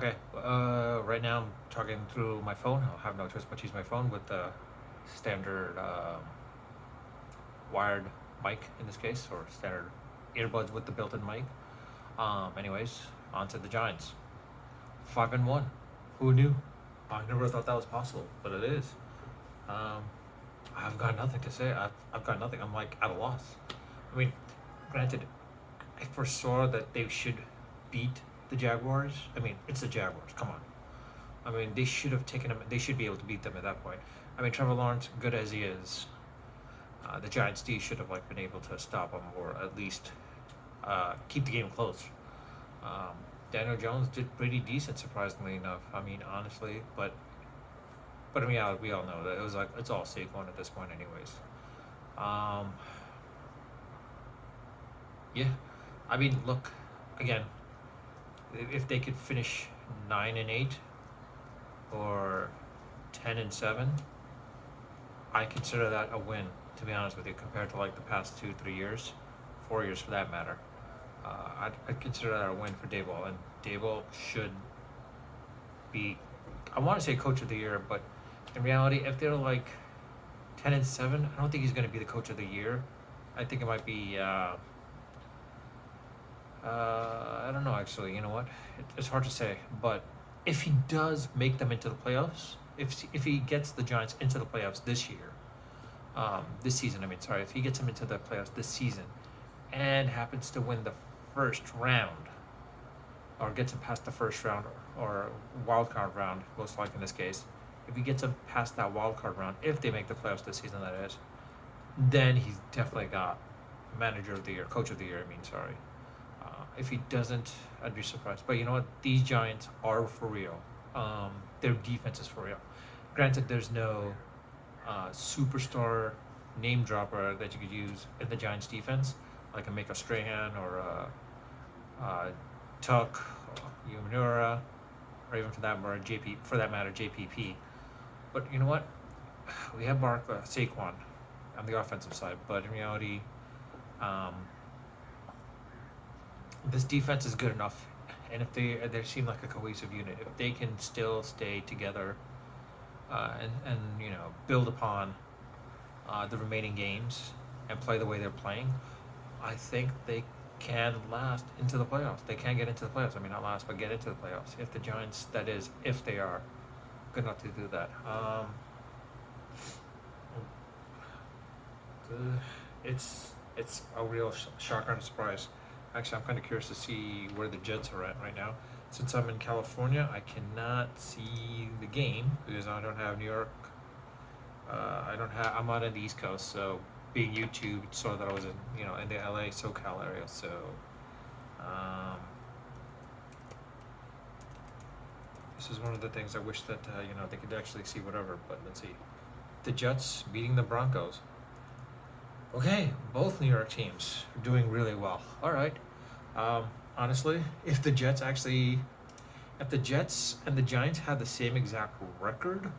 Okay, right now I'm talking through my phone. I'll have no choice but to use my phone with the standard wired mic in this case, or standard earbuds with the built-in mic. Anyways, on to the Giants. 5-1. Who knew? I never thought that was possible, but it is. Um, I've got nothing to say. I've got nothing. I'm like at a loss. I mean, granted, I foresaw that they should beat the Jaguars. I mean, it's the Jaguars. Come on. I mean, they should have taken them. They should be able to beat them at that point. I mean, Trevor Lawrence, good as he is, the Giants D should have like been able to stop him or at least keep the game close. Um, Daniel Jones did pretty decent, surprisingly enough. I mean, honestly, but I mean, yeah, we all know that it was like it's all Saquon at this point, anyways. Um, yeah, I mean, look, again, if they could finish 9-8 or 10-7, I consider that a win. To be honest with you, compared to like the past 2-3 years, 4 years for that matter, I'd consider that a win for Daboll, and Daboll should be. I want to say coach of the year, but in reality, if they're like 10-7, I don't think he's going to be the coach of the year. I think it might be. I don't know actually. You know what? It's hard to say, but if he does make them into the playoffs, if he gets the Giants into the playoffs this season. I mean, sorry, if he gets them into the playoffs this season, and happens to win the first round, or gets them past the first round or wild card round, most likely in this case, if he gets them past that wild card round, if they make the playoffs this season, that is, then he's definitely got manager of the year, coach of the year. I mean, sorry. If he doesn't, I'd be surprised. But you know what? These Giants are for real. Their defense is for real. Granted, there's no superstar name dropper that you could use in the Giants defense, like a Mika Strahan or Tuck, Umanura, or even for that matter JPP. But you know what? We have Saquon on the offensive side, but in reality, um, this defense is good enough, and if they seem like a cohesive unit, if they can still stay together, and build upon the remaining games and play the way they're playing, I think they can last into the playoffs. They can get into the playoffs. I mean, not last, but get into the playoffs. If the Giants, that is, if they are good enough to do that. It's a real shocker and surprise. Actually, I'm kind of curious to see where the Jets are at right now. Since I'm in California, I cannot see the game because I don't have New York. I'm not in the East Coast, so being YouTube saw that I was in the LA SoCal area. So, this is one of the things I wish that they could actually see whatever. But let's see, the Jets beating the Broncos. Okay, both New York teams are doing really well. All right. Honestly, if the Jets and the Giants had the same exact record,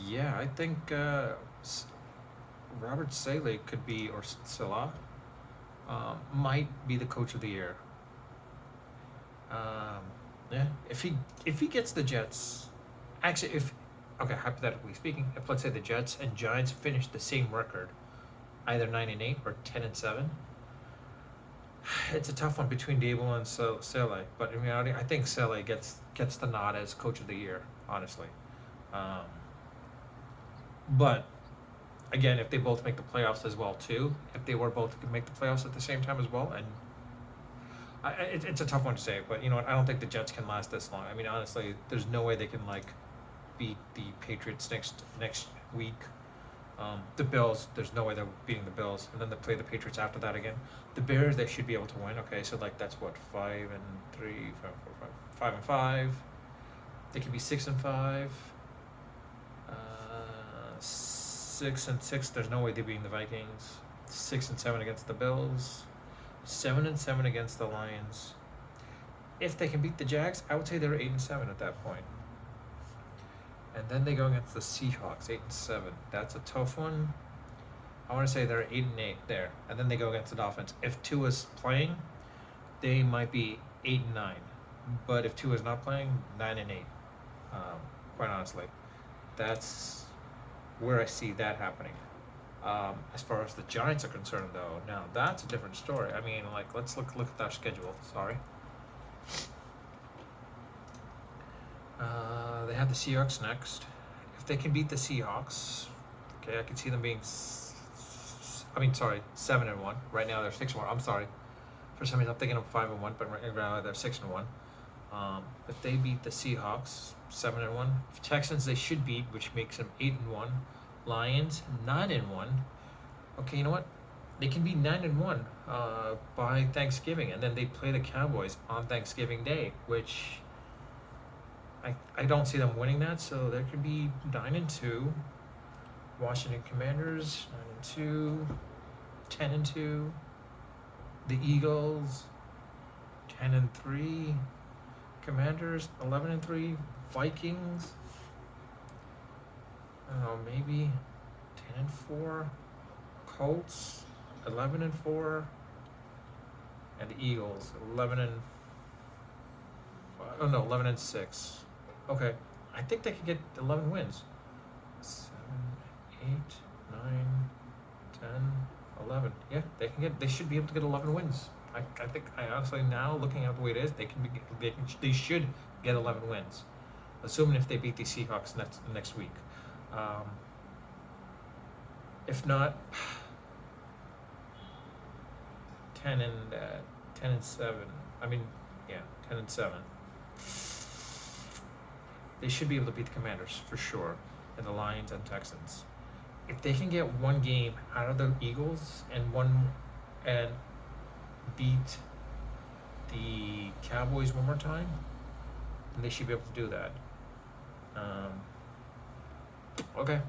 yeah, I think Robert Saleh could be, or Salah, might be the coach of the year. Yeah, if he gets the Jets, actually, hypothetically speaking, if let's say the Jets and Giants finish the same record, either 9-8 or 10-7, it's a tough one between Daboll and Saleh. But in reality, I think Saleh gets the nod as coach of the year, honestly. But again, if they both make the playoffs as well too, if they were both to make the playoffs at the same time as well, and it's a tough one to say. But you know what? I don't think the Jets can last this long. I mean, honestly, there's no way they can beat the Patriots next week. The Bills, there's no way they're beating the Bills, and then they play the Patriots after that again. The Bears, they should be able to win. Okay, so that's what 5-3, 5-5. They could be 6-5. 6-6. There's no way they're beating the Vikings. 6-7 against the Bills. 7-7 against the Lions. If they can beat the Jags, I would say they're 8-7 at that point. And then they go against the Seahawks, 8-7. That's a tough one. I want to say they're 8-8 there. And then they go against the Dolphins. If Tua's playing, they might be 8-9. But if Tua is not playing, 9-8. Quite honestly, that's where I see that happening. As far as the Giants are concerned, though, now that's a different story. I mean, like, let's look at their schedule. Sorry. They have the Seahawks next. If they can beat the Seahawks, okay, I can see them being. 7-1. Right now they're 6-1. I'm sorry. For some reason, I'm thinking of 5-1, but right now they're 6-1. If they beat the Seahawks, 7-1. Texans they should beat, which makes them 8-1. Lions 9-1. Okay, you know what? They can be 9-1 by Thanksgiving, and then they play the Cowboys on Thanksgiving Day, which I don't see them winning that. So there could be 9-2. Washington Commanders 9-2, 10-2. The Eagles 10-3. Commanders 11-3. Vikings. I don't know, maybe 10-4. Colts 11-4. And the Eagles 11-6. Okay, I think they could get 11 wins. 7, 8, 9, 10, 11. Yeah, they should be able to get 11 wins. I think I honestly now looking at the way it is, they should get 11 wins, assuming if they beat the Seahawks next week. If not, 10-7. I mean, yeah, 10-7. They should be able to beat the Commanders for sure, and the Lions and Texans. If they can get one game out of the Eagles and beat the Cowboys one more time, then they should be able to do that. Okay.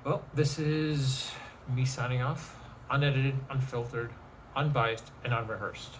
Well, this is me signing off, unedited, unfiltered, unbiased, and unrehearsed.